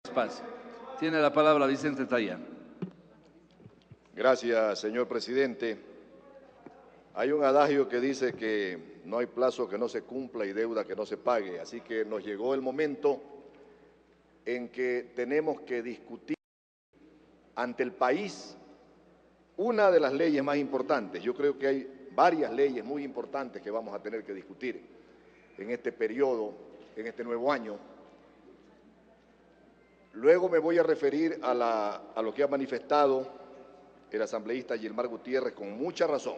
Espacio. Tiene la palabra Vicente Tayán. Gracias, señor presidente. Hay un adagio que dice que no hay plazo que no se cumpla y deuda que no se pague, así que nos llegó el momento en que tenemos que discutir ante el país una de las leyes más importantes. Yo creo que hay varias leyes muy importantes que vamos a tener que discutir en este periodo, en este nuevo año. Luego me voy a referir a lo que ha manifestado el asambleísta Gilmar Gutiérrez con mucha razón.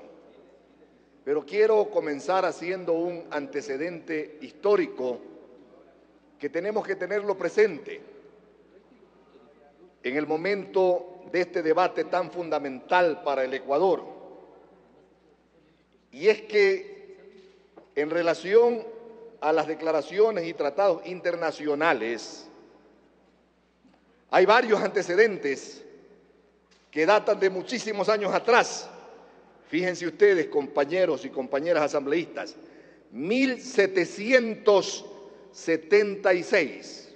Pero quiero comenzar haciendo un antecedente histórico que tenemos que tenerlo presente en el momento de este debate tan fundamental para el Ecuador. Y es que en relación a las declaraciones y tratados internacionales, hay varios antecedentes que datan de muchísimos años atrás. Fíjense ustedes, compañeros y compañeras asambleístas, 1776.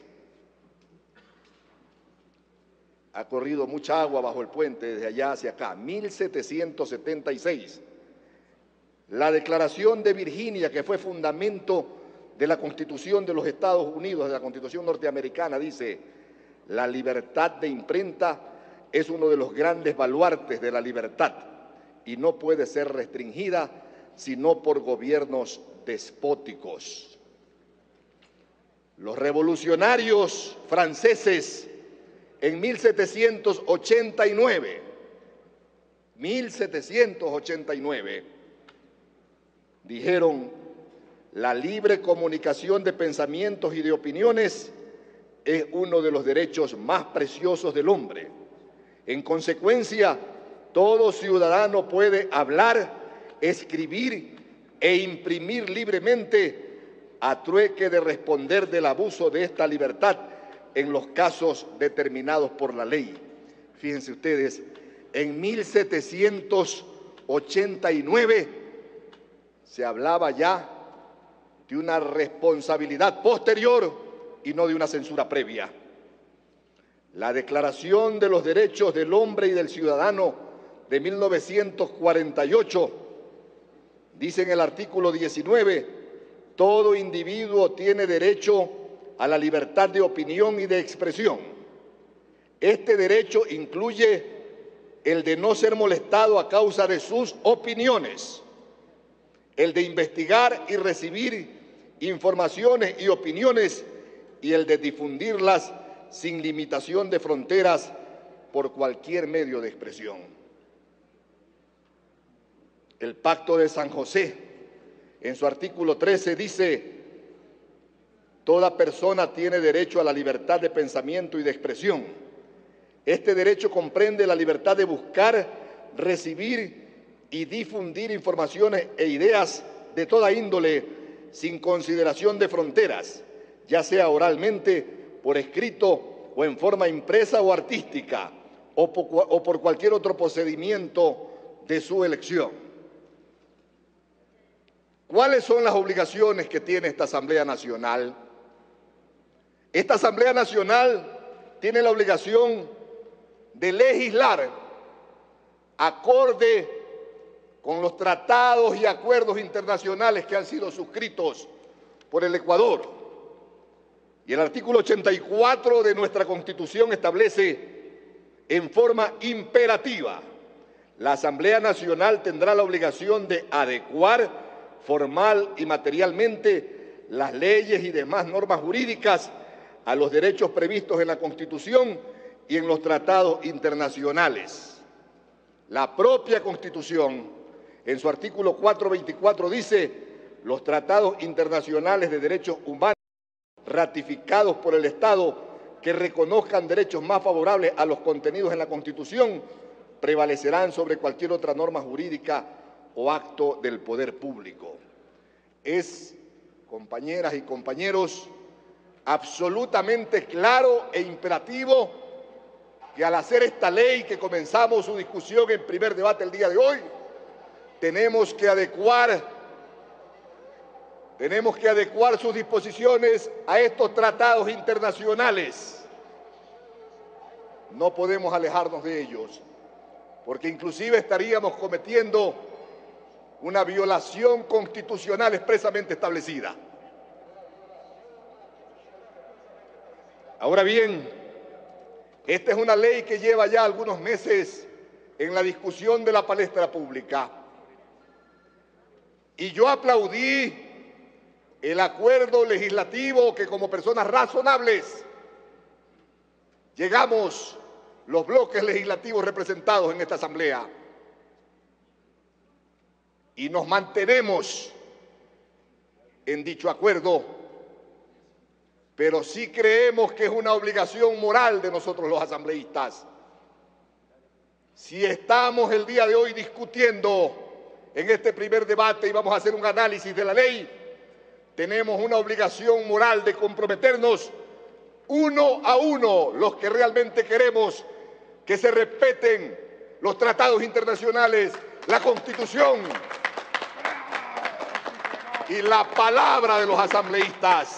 Ha corrido mucha agua bajo el puente desde allá hacia acá, 1776. La Declaración de Virginia, que fue fundamento de la Constitución de los Estados Unidos, de la Constitución norteamericana, dice: la libertad de imprenta es uno de los grandes baluartes de la libertad y no puede ser restringida sino por gobiernos despóticos. Los revolucionarios franceses en 1789, dijeron: la libre comunicación de pensamientos y de opiniones es uno de los derechos más preciosos del hombre. En consecuencia, todo ciudadano puede hablar, escribir e imprimir libremente a trueque de responder del abuso de esta libertad en los casos determinados por la ley. Fíjense ustedes, en 1789 se hablaba ya de una responsabilidad posterior y no de una censura previa. La Declaración de los Derechos del Hombre y del Ciudadano de 1948 dice en el artículo 19: todo individuo tiene derecho a la libertad de opinión y de expresión. Este derecho incluye el de no ser molestado a causa de sus opiniones, el de investigar y recibir informaciones y opiniones y el de difundirlas sin limitación de fronteras por cualquier medio de expresión. El Pacto de San José, en su artículo 13, dice: toda persona tiene derecho a la libertad de pensamiento y de expresión. Este derecho comprende la libertad de buscar, recibir y difundir informaciones e ideas de toda índole sin consideración de fronteras, ya sea oralmente, por escrito o en forma impresa o artística, o por cualquier otro procedimiento de su elección. ¿Cuáles son las obligaciones que tiene esta Asamblea Nacional? Esta Asamblea Nacional tiene la obligación de legislar acorde con los tratados y acuerdos internacionales que han sido suscritos por el Ecuador. Y el artículo 84 de nuestra Constitución establece en forma imperativa: la Asamblea Nacional tendrá la obligación de adecuar formal y materialmente las leyes y demás normas jurídicas a los derechos previstos en la Constitución y en los tratados internacionales. La propia Constitución, en su artículo 424, dice: los tratados internacionales de derechos humanos ratificados por el Estado que reconozcan derechos más favorables a los contenidos en la Constitución prevalecerán sobre cualquier otra norma jurídica o acto del poder público. Es, compañeras y compañeros, absolutamente claro e imperativo que al hacer esta ley, que comenzamos su discusión en primer debate el día de hoy, tenemos que adecuar sus disposiciones a estos tratados internacionales no podemos alejarnos de ellos, porque inclusive estaríamos cometiendo una violación constitucional expresamente establecida. Ahora bien, esta es una ley que lleva ya algunos meses en la discusión de la palestra pública. Y yo aplaudí el acuerdo legislativo que como personas razonables llegamos los bloques legislativos representados en esta Asamblea. Y nos mantenemos en dicho acuerdo, pero sí creemos que es una obligación moral de nosotros los asambleístas. Si estamos el día de hoy discutiendo en este primer debate y vamos a hacer un análisis de la ley, tenemos una obligación moral de comprometernos uno a uno, los que realmente queremos que se respeten los tratados internacionales, la Constitución y la palabra de los asambleístas.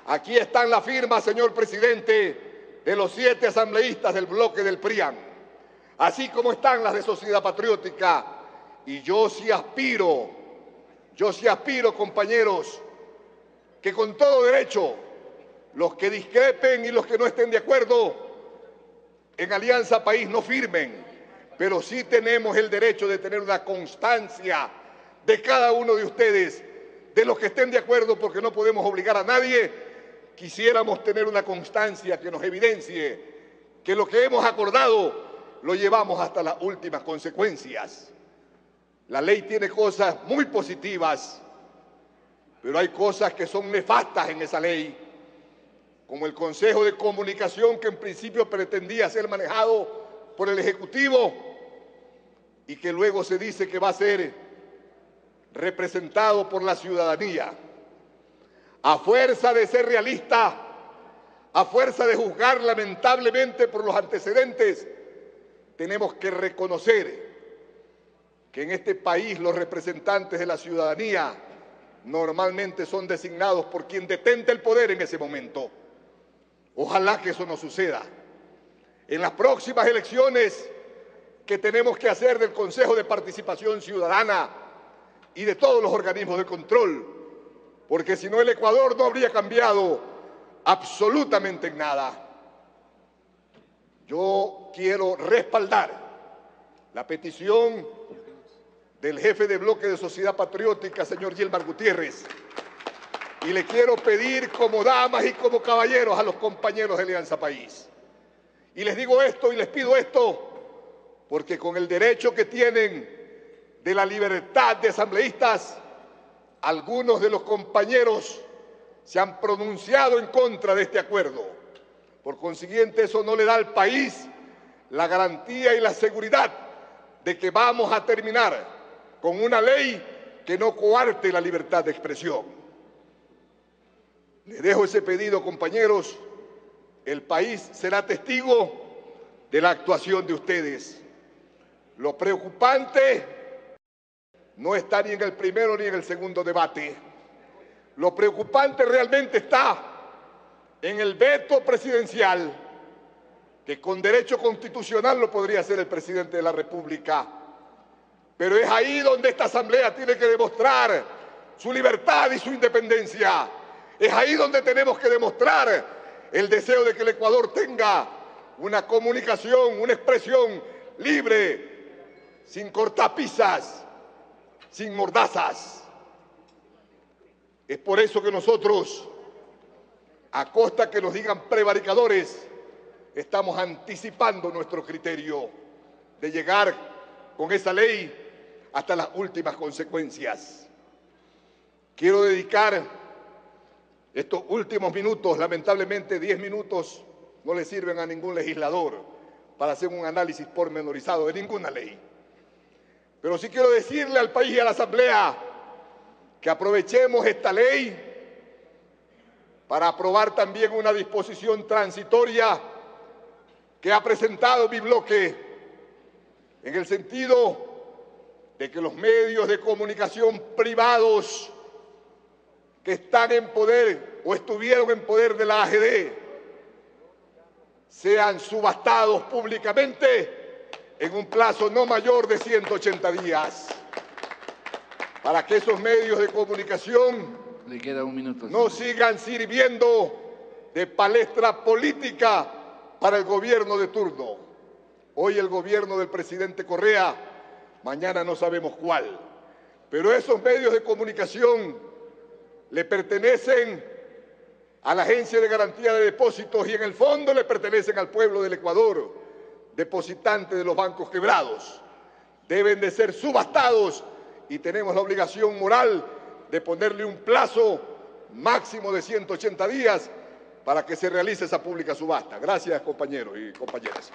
Aquí están las firmas, señor presidente, de los 7 asambleístas del bloque del PRIAN, así como están las de Sociedad Patriótica. Y yo sí aspiro, compañeros, que con todo derecho, los que discrepen y los que no estén de acuerdo en Alianza País no firmen, pero sí tenemos el derecho de tener una constancia de cada uno de ustedes, de los que estén de acuerdo, porque no podemos obligar a nadie. Quisiéramos tener una constancia que nos evidencie que lo que hemos acordado lo llevamos hasta las últimas consecuencias. La ley tiene cosas muy positivas, pero hay cosas que son nefastas en esa ley, como el Consejo de Comunicación, que en principio pretendía ser manejado por el Ejecutivo y que luego se dice que va a ser representado por la ciudadanía. A fuerza de ser realista, a fuerza de juzgar lamentablemente por los antecedentes, tenemos que reconocer que en este país los representantes de la ciudadanía normalmente son designados por quien detenta el poder en ese momento. Ojalá que eso no suceda. En las próximas elecciones que tenemos que hacer del Consejo de Participación Ciudadana y de todos los organismos de control, porque si no el Ecuador no habría cambiado absolutamente en nada. Yo quiero respaldar la petición del jefe de bloque de Sociedad Patriótica, señor Gilmar Gutiérrez, y le quiero pedir como damas y como caballeros a los compañeros de Alianza País. Y les digo esto y les pido esto porque con el derecho que tienen de la libertad de asambleístas, algunos de los compañeros se han pronunciado en contra de este acuerdo. Por consiguiente, eso no le da al país la garantía y la seguridad de que vamos a terminar con una ley que no coarte la libertad de expresión. Les dejo ese pedido, compañeros. El país será testigo de la actuación de ustedes. Lo preocupante no está ni en el primero ni en el segundo debate. Lo preocupante realmente está en el veto presidencial, que con derecho constitucional lo podría hacer el presidente de la República. Pero es ahí donde esta Asamblea tiene que demostrar su libertad y su independencia. Es ahí donde tenemos que demostrar el deseo de que el Ecuador tenga una comunicación, una expresión libre, sin cortapisas, sin mordazas. Es por eso que nosotros, a costa que nos digan prevaricadores, estamos anticipando nuestro criterio de llegar con esa ley hasta las últimas consecuencias. Quiero dedicar estos últimos minutos, lamentablemente 10 minutos no le sirven a ningún legislador para hacer un análisis pormenorizado de ninguna ley. Pero sí quiero decirle al país y a la Asamblea que aprovechemos esta ley para aprobar también una disposición transitoria que ha presentado mi bloque en el sentido de que los medios de comunicación privados que están en poder o estuvieron en poder de la AGD sean subastados públicamente en un plazo no mayor de 180 días, para que esos medios de comunicación Le queda un minuto. no sigan sirviendo de palestra política para el gobierno de turno. Hoy el gobierno del presidente Correa, mañana no sabemos cuál, pero esos medios de comunicación le pertenecen a la Agencia de Garantía de Depósitos y en el fondo le pertenecen al pueblo del Ecuador, depositante de los bancos quebrados. Deben de ser subastados y tenemos la obligación moral de ponerle un plazo máximo de 180 días para que se realice esa pública subasta. Gracias, compañeros y compañeras.